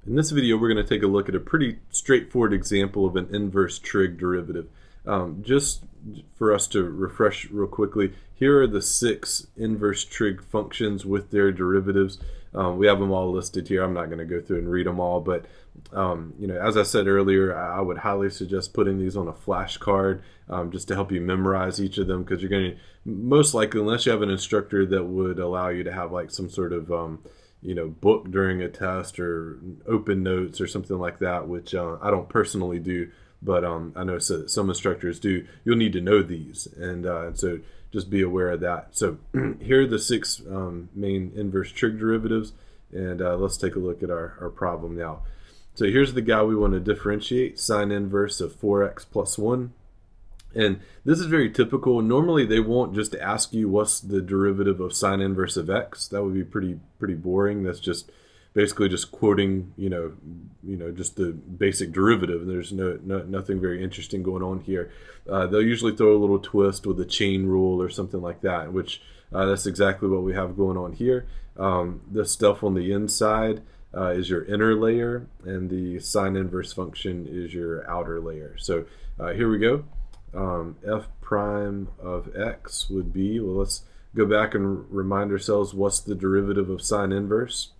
In this video, we're going to take a look at a pretty straightforward example of an inverse trig derivative. Just for us to refresh real quickly, here are the 6 inverse trig functions with their derivatives. We have them all listed here. I'm not going to go through and read them all, but as I said earlier, I would highly suggest putting these on a flashcard just to help you memorize each of them, because you're going to most likely, unless you have an instructor that would allow you to have like some sort of book during a test or open notes or something like that, which I don't personally do, but I know some instructors do. You'll need to know these, and so just be aware of that. So here are the 6 main inverse trig derivatives, and let's take a look at our problem now. So here's the guy we want to differentiate, sine inverse of 4x plus 1. And this is very typical. Normally they won't just ask you what's the derivative of sine inverse of x. That would be pretty boring. That's just basically just quoting just the basic derivative. There's nothing very interesting going on here. They'll usually throw a little twist with a chain rule or something like that, which that's exactly what we have going on here. The stuff on the inside is your inner layer, and the sine inverse function is your outer layer. So here we go. F prime of x would be, well, let's go back and remind ourselves what's the derivative of sine inverse.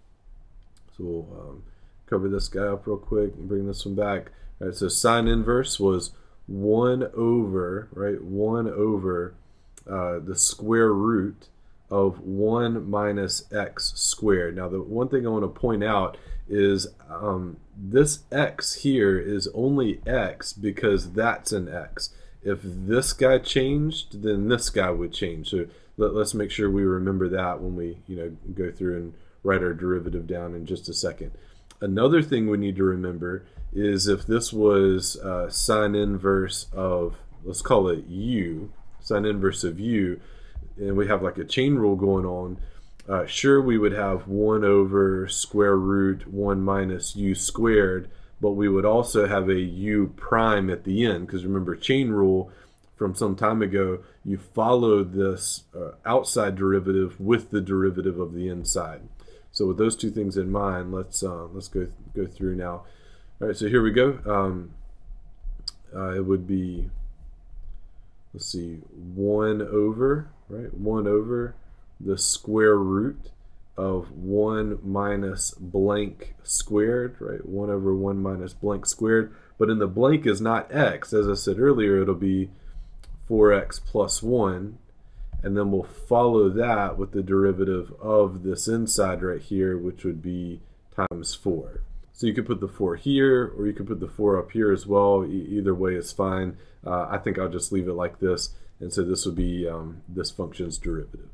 So we'll cover this guy up real quick and bring this one back. All right, so sine inverse was 1 over the square root of 1 minus x squared. Now the one thing I want to point out is this x here is only x because that's an x. If this guy changed, then this guy would change. So let's make sure we remember that when we go through and write our derivative down in just a second. Another thing we need to remember is if this was sine inverse of, let's call it u, sine inverse of u, and we have like a chain rule going on, sure, we would have 1 over square root 1 minus u squared, but we would also have a u prime at the end, because remember, chain rule from some time ago, you follow this outside derivative with the derivative of the inside. So with those two things in mind, let's go through now. All right, so here we go. It would be, let's see, 1 over the square root of 1 minus blank squared, right? 1 over 1 minus blank squared. But in the blank is not x. As I said earlier, it'll be 4x plus 1. And then we'll follow that with the derivative of this inside right here, which would be times 4. So you could put the 4 here, or you could put the 4 up here as well. Either way is fine. I think I'll just leave it like this. And so this would be this function's derivative.